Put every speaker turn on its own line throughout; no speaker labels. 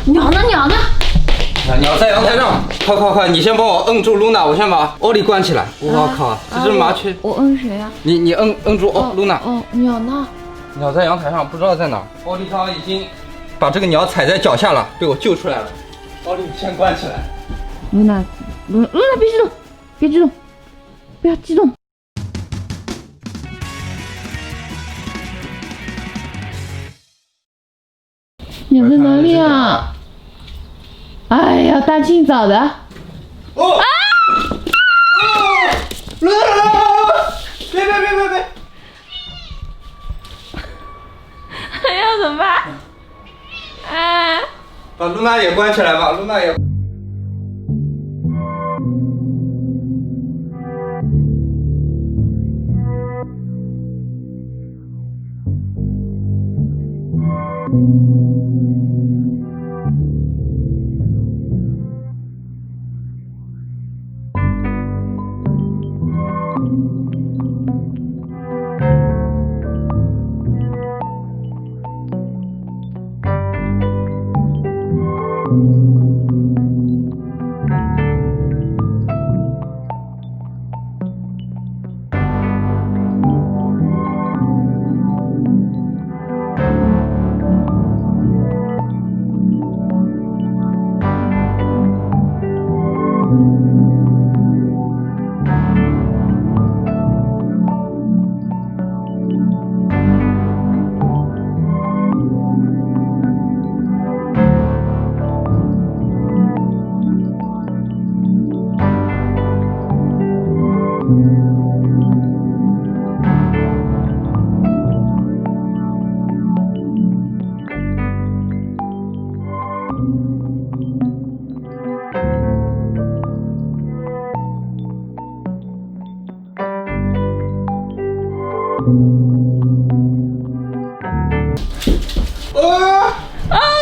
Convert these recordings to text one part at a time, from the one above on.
鸟呢？鸟呢？
鸟在阳台上，快！你先帮我摁住露娜，我先把奥利关起来。我靠，这只麻雀。
我摁谁呀？
你摁住露娜。
哦，鸟呢？
鸟在阳台上，不知道在哪。奥利他已经把这个鸟踩在脚下了，被我救出来了。奥利先关起来。
露娜，别激动，别激动，不要激动。鸟在哪里啊？哎呀，大清早的。
哦！啊！露娜！别！
还要怎么办？哎，
把露娜也关起来吧，露娜也。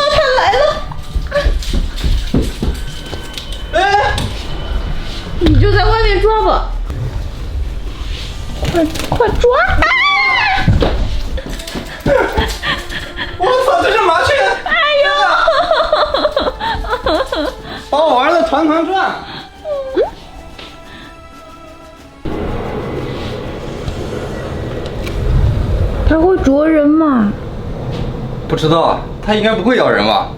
他来了！
哎，
你就在外面抓吧，快抓！
我操，这是麻雀！
哎呦！
把我玩的团转。
它会啄人吗？
不知道，它应该不会咬人吧？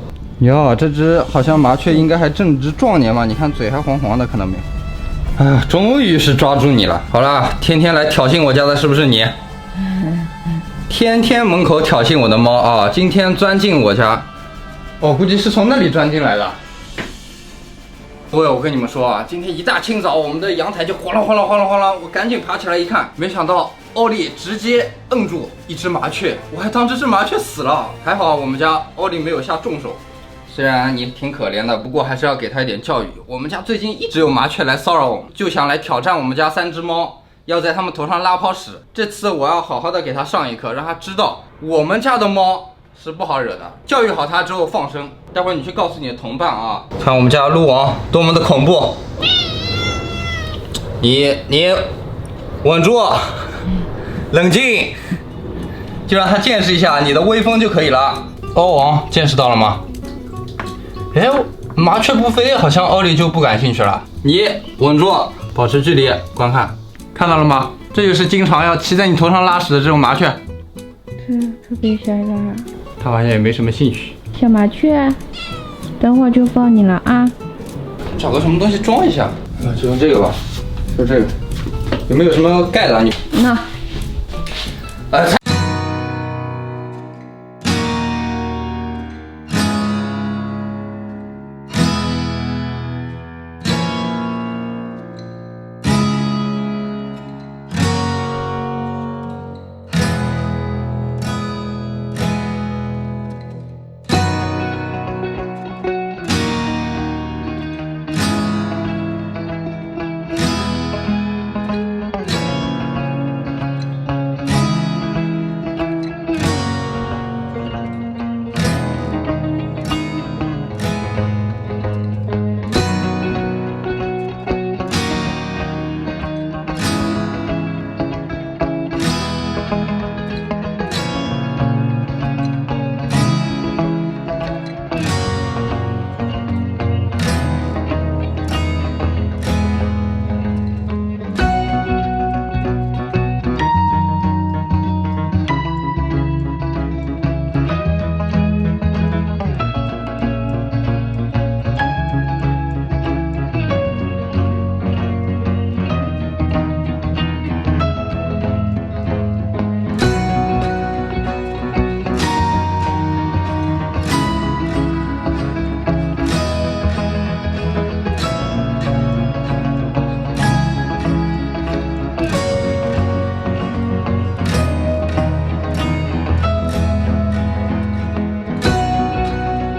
哟，这只好像麻雀应该还正值壮年嘛，你看嘴还黄黄的，看到没有？哎呀，终于是抓住你了。好了，天天来挑衅我家的是不是你？天天门口挑衅我的猫啊，今天钻进我家，我估计是从那里钻进来的。各位，我跟你们说啊，今天一大清早，我们的阳台就哗啦哗啦哗啦哗啦，我赶紧爬起来一看，没想到奥利直接摁住一只麻雀，我还当这只麻雀死了。还好我们家奥利没有下重手，虽然你挺可怜的，不过还是要给他一点教育。我们家最近一直有麻雀来骚扰我们，就想来挑战我们家3只猫，要在它们头上拉泡屎。这次我要好好的给它上一课，让它知道我们家的猫是不好惹的，教育好它之后放生。待会儿你去告诉你的同伴啊，看我们家鹿王多么的恐怖。你稳住，冷静，就让他见识一下你的威风就可以了。欧王见识到了吗？哎，麻雀不飞，好像奥利就不感兴趣了。你稳住，保持距离观看，看到了吗？这就是经常要骑在你头上拉屎的这种麻雀。
特别吓人。
它好像也没什么兴趣。
小麻雀，等会儿就放你了啊！
找个什么东西装一下，就用这个吧，就这个。有没有什么盖的？你
那，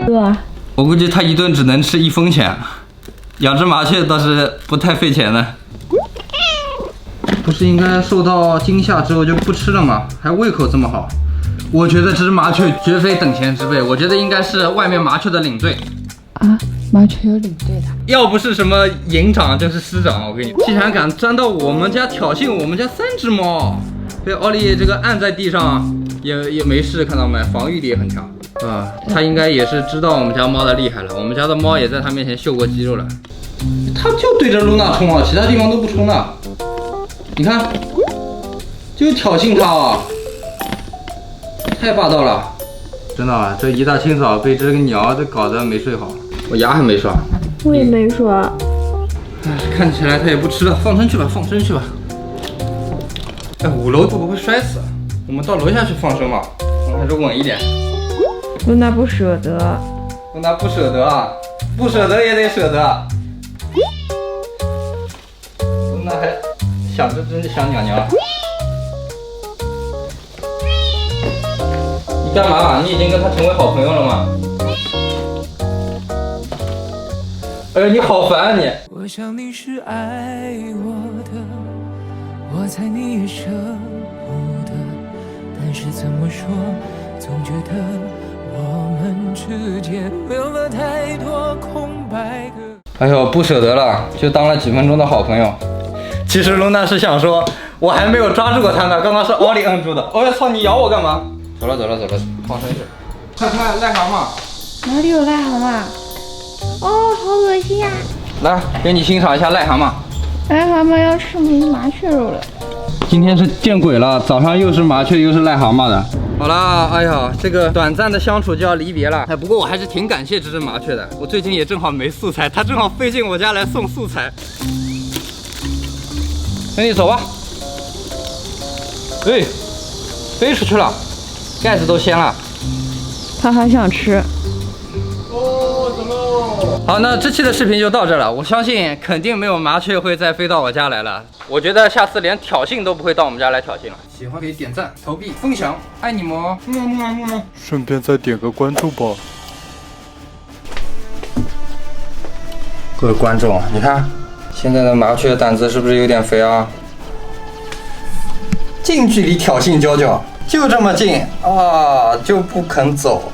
对吧？
我估计它一顿只能吃1分钱，养只麻雀倒是不太费钱的。不是应该受到惊吓之后就不吃了吗？还胃口这么好，我觉得这只麻雀绝非等闲之辈，我觉得应该是外面麻雀的领队。
啊，麻雀有领队的？
要不是什么营长就是师长，我跟你，竟然敢钻到我们家挑衅我们家3只猫，被奥利这个按在地上也没事，看到没？防御力也很强啊。他应该也是知道我们家猫的厉害了，我们家的猫也在他面前秀过肌肉了。他就对着露娜冲啊，其他地方都不冲了。你看，就挑衅他啊，太霸道了，真的啊！这一大清早被这个鸟都搞得没睡好，我牙还没刷。
我也没刷。
哎，看起来它也不吃了，放生去吧，放生去吧。哎，5楼会不会摔死？我们到楼下去放生吧，还是稳一点。
露娜不舍得。
露娜不舍得啊，不舍得也得舍得。露娜还想着真想鸟鸟。你干嘛？你已经跟他成为好朋友了吗？哎呀，你好烦啊你！
我想你是爱我的，我猜你也舍不得，但是怎么说，总觉得我们之间留了太多空白格。
哎呦，不舍得了，就当了几分钟的好朋友。其实露娜是想说，我还没有抓住过他呢，刚刚是奥利摁住的。哦呀操，你咬我干嘛？走了，放生去。快看癞蛤蟆，
哪里有癞蛤蟆？哦，好恶心呀！
来给你欣赏一下癞蛤蟆。
癞蛤蟆要吃麻雀肉了。
今天是见鬼了，早上又是麻雀又是癞蛤蟆的。好啦，哎呀，这个短暂的相处就要离别了。哎，不过我还是挺感谢这只麻雀的，我最近也正好没素材，它正好飞进我家来送素材。兄弟，走吧。对，飞出去了，盖子都掀了。
它还想吃。
哦，走喽。好，那这期的视频就到这了。我相信肯定没有麻雀会再飞到我家来了。我觉得下次连挑衅都不会到我们家来挑衅了。喜欢可以点赞、投币、分享，爱你们哦！
顺便再点个关注吧。
各位观众，你看现在的麻雀胆子是不是有点肥啊？近距离挑衅娇娇，就这么近啊，就不肯走。